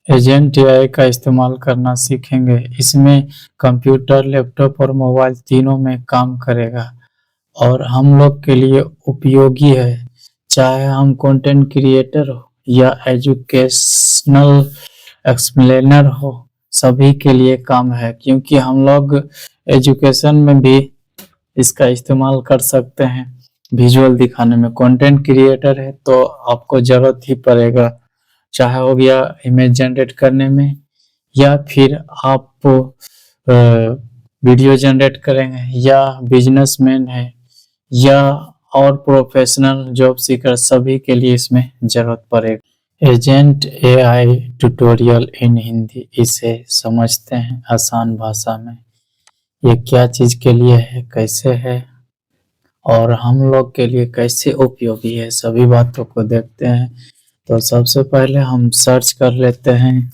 Agent AI का इस्तेमाल करना सीखेंगे। इसमें कंप्यूटर, लैपटॉप और मोबाइल तीनों में काम करेगा और हम लोग के लिए उपयोगी है। चाहे हम कंटेंट क्रिएटर हो या एजुकेशनल एक्सप्लेनर हो, सभी के लिए काम है, क्योंकि हम लोग एजुकेशन में भी इसका इस्तेमाल कर सकते हैं। विजुअल दिखाने में कंटेंट क्रिएटर है तो आपको जरूरत ही पड़ेगा, चाहे हो गया इमेज जनरेट करने में, या फिर आप वीडियो जनरेट करेंगे, या बिजनेसमैन है, या और प्रोफेशनल जॉब सीकर, सभी के लिए इसमें जरूरत पड़ेगा। एजेंट एआई ट्यूटोरियल इन हिंदी, इसे समझते हैं आसान भाषा में। ये क्या चीज के लिए है, कैसे है और हम लोग के लिए कैसे उपयोगी है, सभी बातों को देखते हैं। तो सबसे पहले हम सर्च कर लेते हैं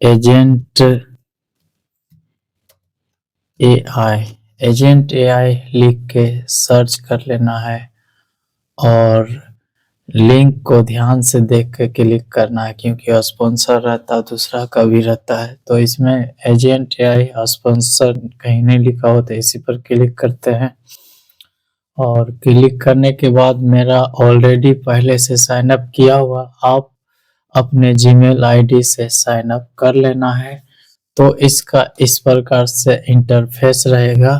एजेंट एआई। एजेंट एआई लिख के सर्च कर लेना है और लिंक को ध्यान से देख के क्लिक करना है, क्योंकि स्पॉन्सर रहता है, दूसरा का भी रहता है। तो इसमें एजेंट एआई स्पॉन्सर कहीं नहीं लिखा हो तो इसी पर क्लिक करते हैं। और क्लिक करने के बाद मेरा ऑलरेडी पहले से साइन अप किया हुआ, आप अपने जीमेल आईडी से साइन अप कर लेना है। तो इसका इस प्रकार से इंटरफेस रहेगा।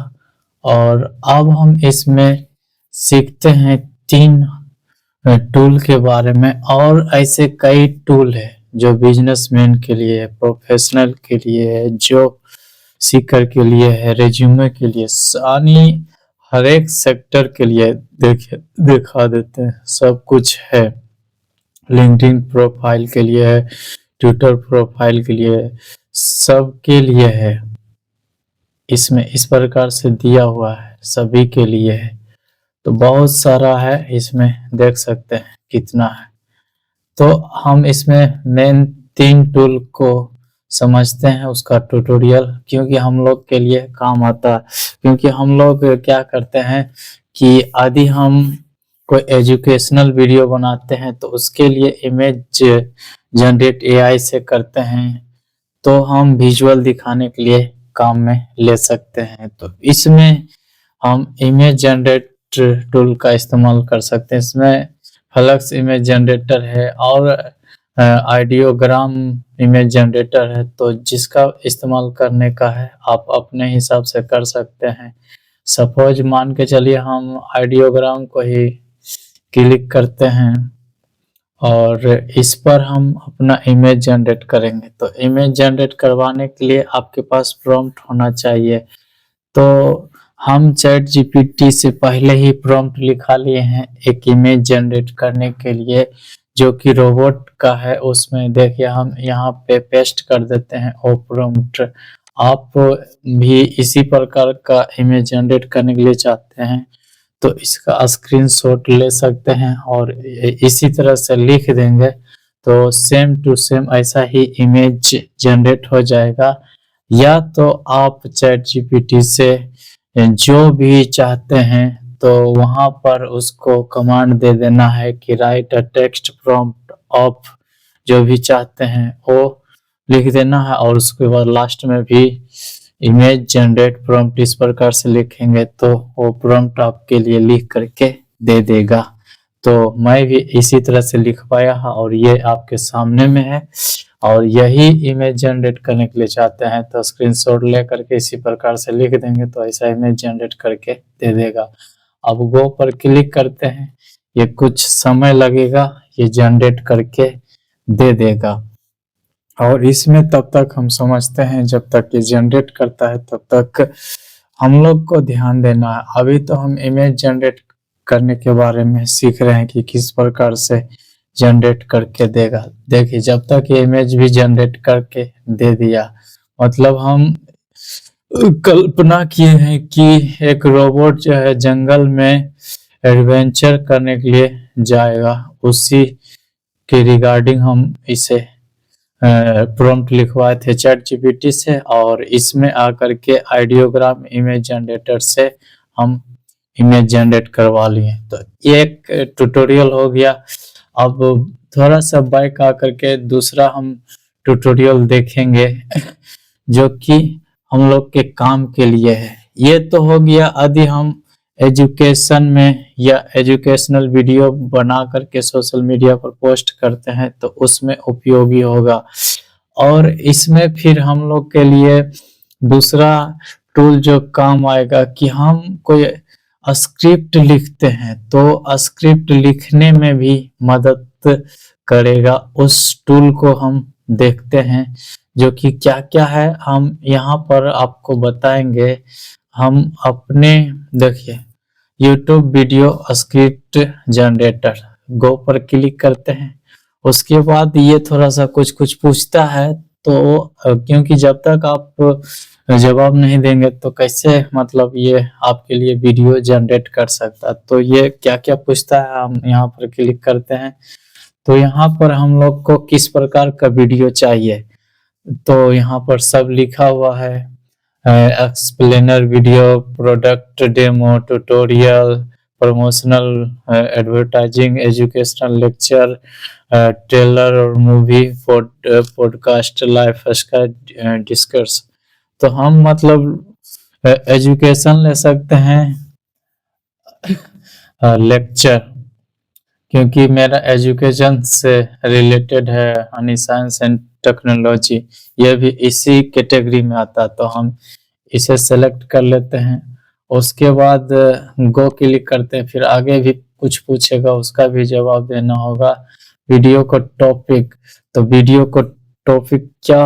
और अब हम इसमें सीखते हैं 3 टूल के बारे में, और ऐसे कई टूल है जो बिजनेसमैन के लिए है, प्रोफेशनल के लिए है, जॉब सीकर के लिए है, रिज्यूमे के लिए, यानी हर एक सेक्टर के लिए दिखा देते हैं, सब कुछ है। लिंक्डइन प्रोफाइल के लिए है, ट्विटर प्रोफाइल के लिए है, सबके लिए है। इसमें इस प्रकार से दिया हुआ है, सभी के लिए है। तो बहुत सारा है, इसमें देख सकते हैं कितना है। तो हम इसमें मेन 3 टूल को समझते हैं, उसका ट्यूटोरियल, क्योंकि हम लोग के लिए काम आता है। क्योंकि हम लोग क्या करते हैं कि यदि हम कोई एजुकेशनल वीडियो बनाते हैं तो उसके लिए इमेज जनरेट एआई से करते हैं, तो हम विजुअल दिखाने के लिए काम में ले सकते हैं। तो इसमें हम इमेज जनरेट टूल का इस्तेमाल कर सकते हैं। इसमें फ्लक्स इमेज जनरेटर है और आइडियोग्राम इमेज जनरेटर है। तो जिसका इस्तेमाल करने का है आप अपने हिसाब से कर सकते हैं। सपोज मान के चलिए हम आइडियोग्राम को ही क्लिक करते हैं और इस पर हम अपना इमेज जनरेट करेंगे। तो इमेज जनरेट करवाने के लिए आपके पास प्रॉम्प्ट होना चाहिए। तो हम चैट जीपीटी से पहले ही प्रॉम्प्ट लिखा लिए हैं एक इमेज जनरेट करने के लिए, जो कि रोबोट का है। उसमें देखिए हम यहाँ पे पेस्ट कर देते हैं वो प्रॉम्प्ट। आप भी इसी प्रकार का इमेज जनरेट करने के लिए चाहते हैं तो इसका स्क्रीनशॉट ले सकते हैं और इसी तरह से लिख देंगे तो सेम टू सेम ऐसा ही इमेज जनरेट हो जाएगा। या तो आप चैट जीपीटी से जो भी चाहते हैं तो वहां पर उसको कमांड दे देना है कि right a text prompt of, जो भी चाहते हैं वो लिख देना है। और उसके बाद लास्ट में भी इमेज जनरेट प्रॉम्प्ट इस प्रकार से लिखेंगे तो वो प्रॉम्प्ट आपके लिए लिख करके दे देगा। तो मैं भी इसी तरह से लिख पाया और ये आपके सामने में है। और यही इमेज जनरेट करने के लिए चाहते हैं तो स्क्रीनशॉट ले करके इसी प्रकार से लिख देंगे तो ऐसा इमेज जनरेट करके दे देगा। अब गो पर क्लिक करते हैं, ये कुछ समय लगेगा, ये जनरेट करके दे देगा। और इसमें तब तक हम समझते हैं, जब तक ये जनरेट करता है तब तक हम लोग को ध्यान देना है। अभी तो हम इमेज जनरेट करने के बारे में सीख रहे हैं कि किस प्रकार से जनरेट करके देगा। देखिए जब तक ये इमेज भी जनरेट करके दे दिया, मतलब हम कल्पना किए हैं कि एक रोबोट जो है जंगल में एडवेंचर करने के लिए जाएगा, उसी के रिगार्डिंग हम इसे प्रॉम्प्ट लिखवाए थे चैट जीपीटी से। और इसमें आकर के आइडियोग्राम इमेज जनरेटर से हम इमेज जनरेट करवा लिए। तो एक ट्यूटोरियल हो गया। अब थोड़ा सा बैक आकर के दूसरा हम ट्यूटोरियल देखेंगे जो कि हम लोग के काम के लिए है। ये तो हो गया यदि हम एजुकेशन में या एजुकेशनल वीडियो बना करके सोशल मीडिया पर पोस्ट करते हैं तो उसमें उपयोगी होगा। और इसमें फिर हम लोग के लिए दूसरा टूल जो काम आएगा कि हम कोई स्क्रिप्ट लिखते हैं तो स्क्रिप्ट लिखने में भी मदद करेगा। उस टूल को हम देखते हैं जो कि क्या क्या है हम यहाँ पर आपको बताएंगे। हम अपने देखिए YouTube वीडियो स्क्रिप्ट जनरेटर गो पर क्लिक करते हैं। उसके बाद ये थोड़ा सा कुछ पूछता है तो क्योंकि जब तक आप जवाब नहीं देंगे तो कैसे मतलब ये आपके लिए वीडियो जनरेट कर सकता। तो ये क्या क्या पूछता है हम यहाँ पर क्लिक करते हैं तो यहाँ पर हम लोग को किस प्रकार का वीडियो चाहिए तो यहाँ पर सब लिखा हुआ है। Explainer video, product demo, tutorial, promotional, advertising, educational lecture, trailer और movie, podcast, lifestyle discuss. तो हम मतलब एजुकेशन ले सकते हैं, लेक्चर क्योंकि मेरा एजुकेशन से रिलेटेड है यानी साइंस एंड टेक्नोलॉजी, ये भी इसी कैटेगरी में आता तो हम इसे सेलेक्ट कर लेते हैं। उसके बाद गो क्लिक करते हैं। फिर आगे भी कुछ पूछेगा उसका भी जवाब देना होगा। वीडियो को टॉपिक, तो वीडियो को टॉपिक क्या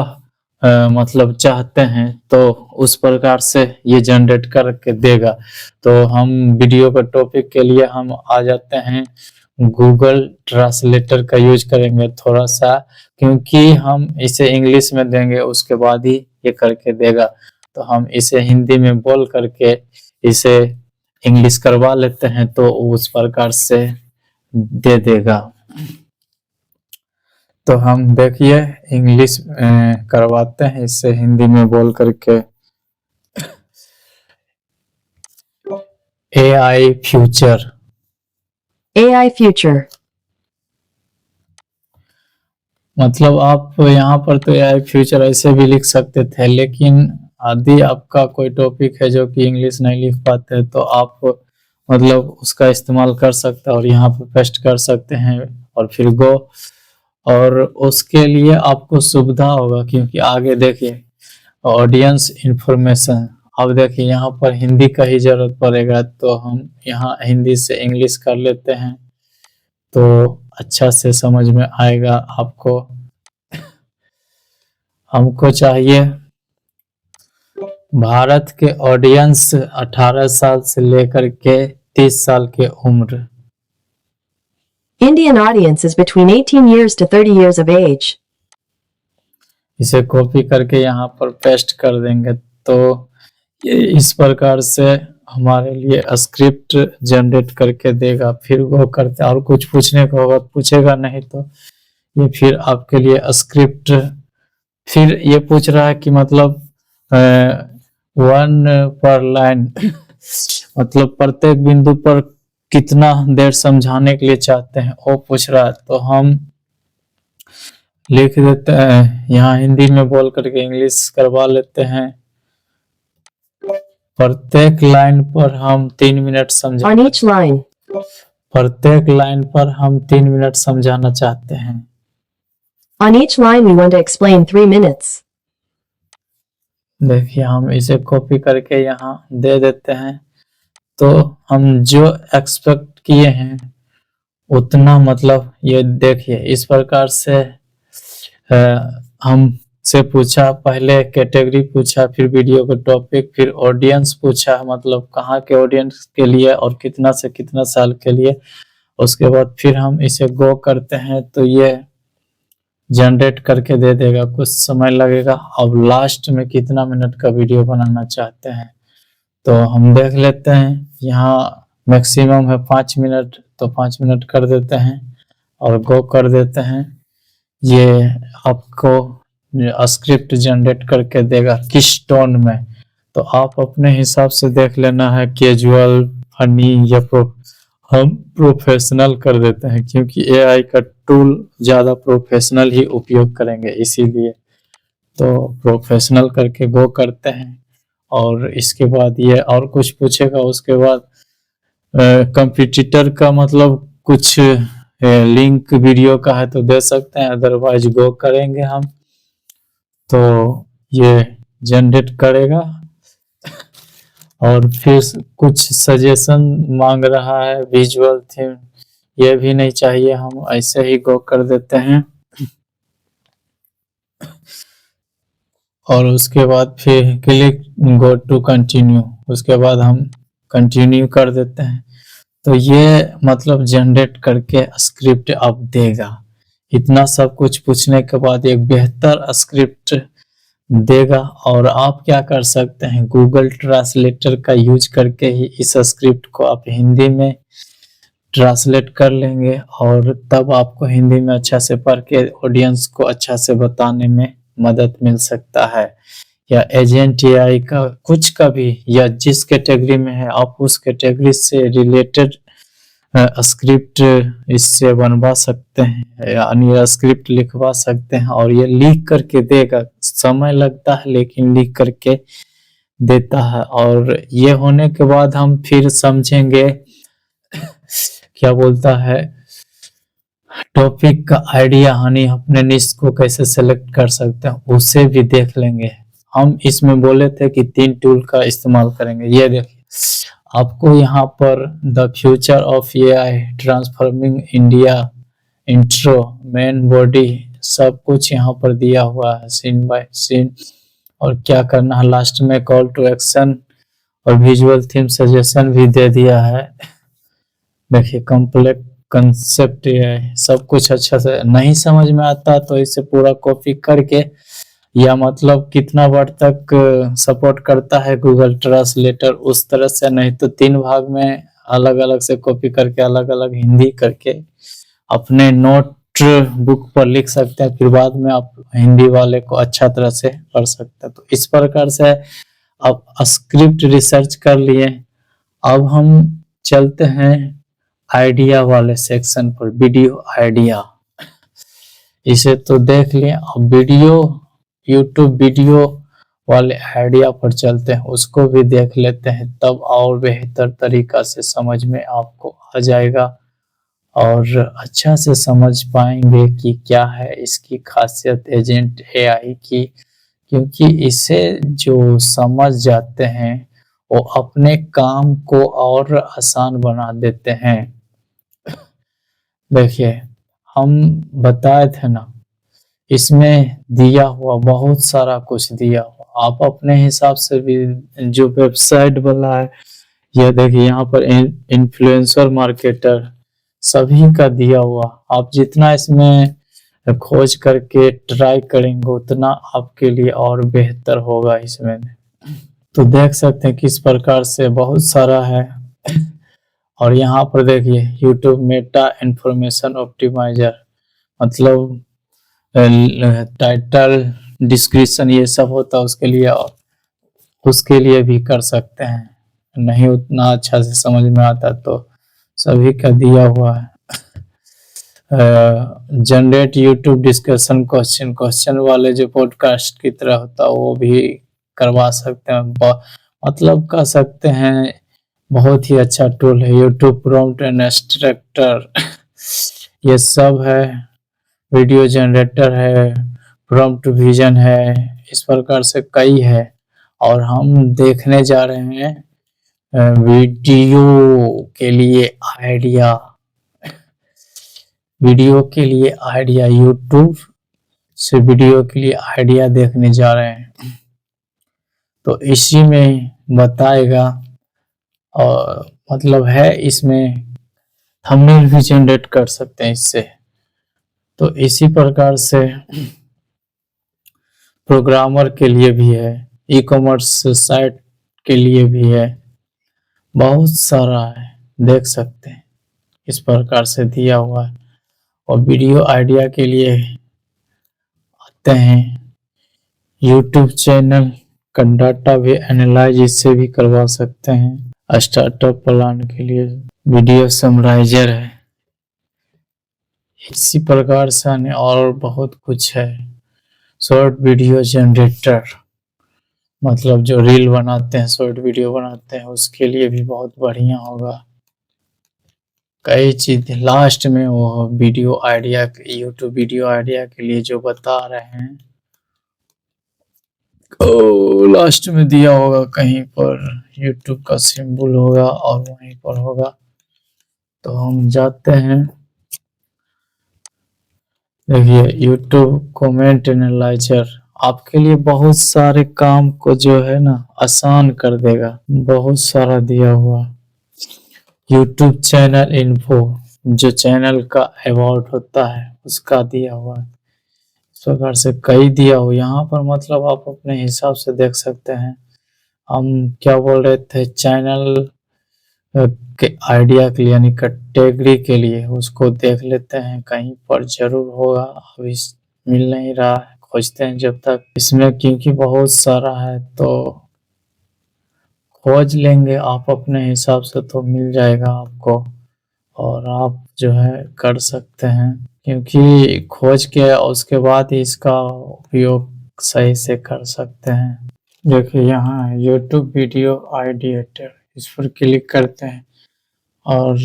मतलब चाहते हैं तो उस प्रकार से ये जनरेट करके देगा। तो हम वीडियो का टॉपिक के लिए हम आ जाते हैं गूगल ट्रांसलेटर का यूज करेंगे थोड़ा सा, क्योंकि हम इसे इंग्लिश में देंगे उसके बाद ही ये करके देगा। तो हम इसे हिंदी में बोल करके इसे इंग्लिश करवा लेते हैं तो उस प्रकार से दे देगा। तो हम देखिए इंग्लिश करवाते हैं इससे हिंदी में बोल करके। AI future, AI future. मतलब आप यहाँ पर तो AI फ्यूचर ऐसे भी लिख सकते थे, लेकिन यदि आपका कोई टॉपिक है जो कि इंग्लिश नहीं लिख पाते तो आप मतलब उसका इस्तेमाल कर सकते हैं और यहाँ पर पेस्ट कर सकते हैं और फिर गो। और उसके लिए आपको सुविधा होगा क्योंकि आगे देखिए ऑडियंस इंफॉर्मेशन, अब देखिए यहाँ पर हिंदी का ही जरूरत पड़ेगा तो हम यहाँ हिंदी से इंग्लिश कर लेते हैं तो अच्छा से समझ में आएगा आपको। हमको चाहिए भारत के ऑडियंस 18 साल से लेकर के 30 साल के उम्र। Indian audience is between 18 years to 30 years of age. इसे कॉपी करके यहाँ पर पेस्ट कर देंगे तो ये इस प्रकार से हमारे लिए स्क्रिप्ट जनरेट करके देगा। फिर वो करते और कुछ पूछने को होगा पूछेगा, नहीं तो ये फिर आपके लिए स्क्रिप्ट। फिर ये पूछ रहा है कि मतलब 1 पर लाइन मतलब प्रत्येक बिंदु पर कितना देर समझाने के लिए चाहते हैं वो पूछ रहा है। तो हम लिख देते हैं यहाँ हिंदी में बोल करके इंग्लिश करवा लेते हैं। प्रत्येक लाइन पर हम 3 मिनट समझा, On each line, प्रत्येक लाइन पर हम 3 मिनट समझाना चाहते हैं। on each line we want to explain 3 minutes. देखिए हम इसे कॉपी करके यहाँ दे देते हैं तो हम जो एक्सपेक्ट किए हैं उतना मतलब ये देखिए इस प्रकार से हमसे पूछा, पहले कैटेगरी पूछा, फिर वीडियो का टॉपिक, फिर ऑडियंस पूछा मतलब कहाँ के ऑडियंस के लिए और कितना से कितना साल के लिए। उसके बाद फिर हम इसे गो करते हैं तो ये जनरेट करके दे देगा, कुछ समय लगेगा। अब लास्ट में कितना मिनट का वीडियो बनाना चाहते हैं तो हम देख लेते हैं। यहाँ मैक्सिमम है 5 मिनट तो 5 मिनट कर देते हैं और गो कर देते हैं। ये आपको स्क्रिप्ट जनरेट करके देगा किस टोन में, तो आप अपने हिसाब से देख लेना है, कैजुअल, फनी या हम प्रोफेशनल कर देते हैं, क्योंकि एआई का टूल ज़्यादा प्रोफेशनल ही उपयोग करेंगे, इसीलिए तो प्रोफेशनल करके गो करते हैं। और इसके बाद ये और कुछ पूछेगा, उसके बाद कंपटीटर का मतलब कुछ लिंक वीडियो का है तो दे सकते हैं, अदरवाइज गो करेंगे हम तो ये जनरेट करेगा। और फिर कुछ सजेशन मांग रहा है विजुअल थीम, ये भी नहीं चाहिए, हम ऐसे ही गो कर देते हैं। और उसके बाद फिर क्लिक गो टू कंटिन्यू, उसके बाद हम कंटिन्यू कर देते हैं। तो ये मतलब जनरेट करके स्क्रिप्ट अब देगा। इतना सब कुछ पूछने के बाद एक बेहतर स्क्रिप्ट देगा। और आप क्या कर सकते हैं, गूगल ट्रांसलेटर का यूज करके ही इस स्क्रिप्ट को आप हिंदी में ट्रांसलेट कर लेंगे, और तब आपको हिंदी में अच्छा से पढ़ के ऑडियंस को अच्छा से बताने में मदद मिल सकता है। या एजेंट एआई का कुछ का भी, या जिस कैटेगरी में है आप उस कैटेगरी से रिलेटेड स्क्रिप्ट इससे बनवा सकते हैं, यानी स्क्रिप्ट लिखवा सकते हैं, और ये लिख करके देगा। समय लगता है लेकिन लिख करके देता है। और ये होने के बाद हम फिर समझेंगे क्या बोलता है, टॉपिक का आइडिया, यानी अपने निश को कैसे सेलेक्ट कर सकते हैं उसे भी देख लेंगे। हम इसमें बोले थे कि 3 टूल का इस्तेमाल करेंगे। ये देखिए आपको यहाँ पर the future of AI, transforming India, intro, main body, सब कुछ यहाँ पर दिया हुआ है सीन बाय सीन, और क्या करना है लास्ट में कॉल टू एक्शन, और विजुअल थीम सजेशन भी दे दिया है। देखिए कंप्लीट कंसेप्ट है, सब कुछ अच्छा से नहीं समझ में आता तो इसे पूरा कॉपी करके, या मतलब कितना वर्ड तक सपोर्ट करता है गूगल ट्रांसलेटर उस तरह से, नहीं तो 3 भाग में अलग अलग से कॉपी करके अलग अलग हिंदी करके अपने नोट बुक पर लिख सकते हैं, फिर बाद में आप हिंदी वाले को अच्छा तरह से पढ़ सकते हैं। तो इस प्रकार से आप स्क्रिप्ट रिसर्च कर लिए। अब हम चलते हैं आइडिया वाले सेक्शन पर, वीडियो आइडिया। इसे तो देख लिए, अब वीडियो यूट्यूब वीडियो वाले आइडिया पर चलते हैं, उसको भी देख लेते हैं, तब और बेहतर तरीका से समझ में आपको आ जाएगा और अच्छा से समझ पाएंगे कि क्या है इसकी खासियत एजेंट एआई की। क्योंकि इसे जो समझ जाते हैं वो अपने काम को और आसान बना देते हैं। देखिए हम बताए थे ना, इसमें दिया हुआ बहुत सारा कुछ दिया हुआ, आप अपने हिसाब से भी जो वेबसाइट वाला है, यह देखिए यहाँ पर इन्फ्लुएंसर मार्केटर सभी का दिया हुआ। आप जितना इसमें खोज करके ट्राई करेंगे उतना आपके लिए और बेहतर होगा इसमें। तो देख सकते हैं किस प्रकार से बहुत सारा है। और यहाँ पर देखिए यूट्यूब मेटा इंफॉर्मेशन ऑप्टिमाइजर, मतलब टाइटल डिस्क्रिप्शन ये सब होता है उसके लिए भी कर सकते हैं। नहीं उतना अच्छा से समझ में आता तो सभी का दिया हुआ है। जनरेट यूट्यूब डिस्कशन क्वेश्चन वाले जो पॉडकास्ट की तरह होता है वो भी करवा सकते हैं। मतलब कह सकते हैं बहुत ही अच्छा टूल है। यूट्यूब प्रॉम्प्ट एंड एक्सट्रैक्टर ये सब है, वीडियो जनरेटर है, प्रॉम्प्ट विजन है, इस प्रकार से कई है। और हम देखने जा रहे हैं वीडियो के लिए आइडिया, यूट्यूब से वीडियो के लिए आइडिया देखने जा रहे हैं। तो इसी में बताएगा, और मतलब है इसमें थंबनेल भी जनरेट कर सकते हैं इससे। तो इसी प्रकार से प्रोग्रामर के लिए भी है, ई कॉमर्स साइट के लिए भी है, बहुत सारा है, देख सकते हैं इस प्रकार से दिया हुआ है। और वीडियो आइडिया के लिए आते हैं यूट्यूब चैनल का डाटा भी एनालाइज इससे भी करवा सकते हैं। स्टार्टअप प्लान के लिए वीडियो समराइजर है। इसी प्रकार से अन्य और बहुत कुछ है। शॉर्ट वीडियो जनरेटर, मतलब जो रील बनाते हैं, शॉर्ट वीडियो बनाते हैं, उसके लिए भी बहुत बढ़िया होगा। कई चीज लास्ट में वो video idea, YouTube video idea के लिए जो बता रहे हैं, लास्ट में दिया होगा कहीं पर, यूट्यूब का सिंबल होगा और वहीं पर होगा। तो हम जाते हैं, देखिए यूट्यूब कमेंट एनालाइजर आपके लिए बहुत सारे काम को जो है ना आसान कर देगा। बहुत सारा दिया हुआ। यूट्यूब चैनल इन्फो, जो चैनल का अबाउट होता है उसका दिया हुआ है। इस प्रकार से कई दिया हो यहाँ पर, मतलब आप अपने हिसाब से देख सकते हैं। हम क्या बोल रहे थे, चैनल के आइडिया के लिए यानी कैटेगरी के लिए, उसको देख लेते हैं, कहीं पर जरूर होगा। अभी मिल नहीं रहा है, खोजते हैं जब तक इसमें, क्योंकि बहुत सारा है तो खोज लेंगे आप अपने हिसाब से, तो मिल जाएगा आपको और आप जो है कर सकते हैं, क्योंकि खोज के उसके बाद ही इसका उपयोग सही से कर सकते हैं। देखिए यहाँ है यूट्यूब वीडियो आइडिएटर, इस पर क्लिक करते हैं और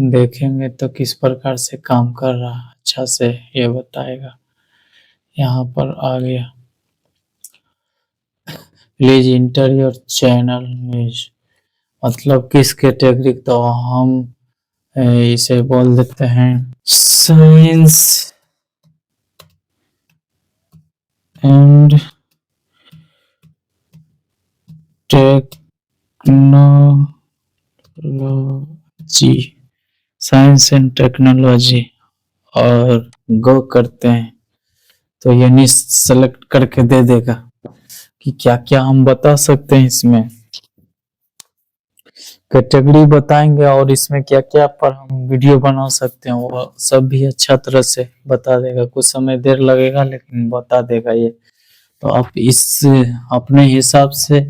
देखेंगे तो किस प्रकार से काम कर रहा है, अच्छा से ये बताएगा। यहाँ पर आ गया, please inter your channel news, मतलब किस कैटेगरी, तो हम इसे बोल देते हैं science and technology, science and technology, और गो करते हैं तो यानी सेलेक्ट करके दे देगा कि क्या क्या हम बता सकते हैं। इसमें कैटेगरी बताएंगे और इसमें क्या क्या पर हम वीडियो बना सकते हैं, वो सब भी अच्छा तरह से बता देगा। कुछ समय देर लगेगा लेकिन बता देगा ये। तो आप इस अपने हिसाब से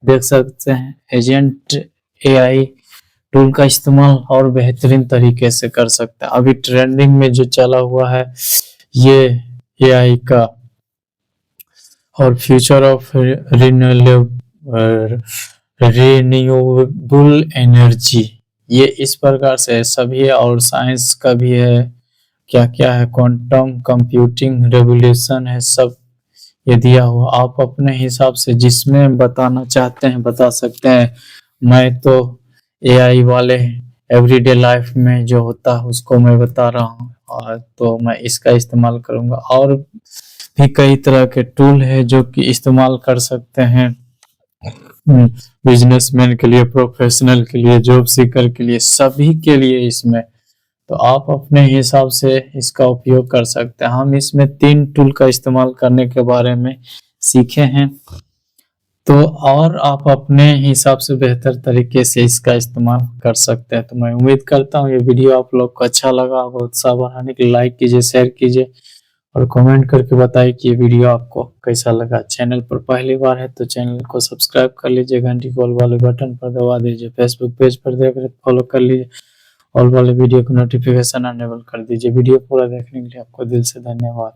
देख सकते हैं। एजेंट एआई टूल का इस्तेमाल और बेहतरीन तरीके से कर सकते हैं। अभी ट्रेंडिंग में जो चला हुआ है ये एआई का, और फ्यूचर ऑफ रिन्यूएबल एनर्जी, ये इस प्रकार से सभी है। और साइंस का भी है, क्या क्या है, क्वांटम कंप्यूटिंग रेवोल्यूशन है, सब ये दिया हुआ। आप अपने हिसाब से जिसमें बताना चाहते हैं बता सकते हैं। मैं तो एआई वाले एवरीडे लाइफ में जो होता है उसको मैं बता रहा हूँ, और तो मैं इसका इस्तेमाल करूंगा। और भी कई तरह के टूल है जो कि इस्तेमाल कर सकते हैं, बिजनेसमैन के लिए, प्रोफेशनल के लिए, जॉब सीकर के लिए, सभी के लिए इसमें। तो आप अपने हिसाब से इसका उपयोग कर सकते हैं। हम इसमें 3 टूल का इस्तेमाल करने के बारे में सीखे हैं, तो और आप अपने हिसाब से बेहतर तरीके से इसका इस्तेमाल कर सकते हैं। तो मैं उम्मीद करता हूँ ये वीडियो आप लोग को अच्छा लगा। बहुत उत्साह बढ़ाने के लिए लाइक कीजिए, शेयर कीजिए और कमेंट करके बताइए कि ये वीडियो आपको कैसा लगा। चैनल पर पहली बार है तो चैनल को सब्सक्राइब कर लीजिए, घंटी कॉल वाले बटन पर दबा दीजिए, फेसबुक पेज पर देख रहे फॉलो कर लीजिए, ऑल वाले वीडियो को नोटिफिकेशन अनेबल कर दीजिए। वीडियो पूरा देखने के लिए आपको दिल से धन्यवाद।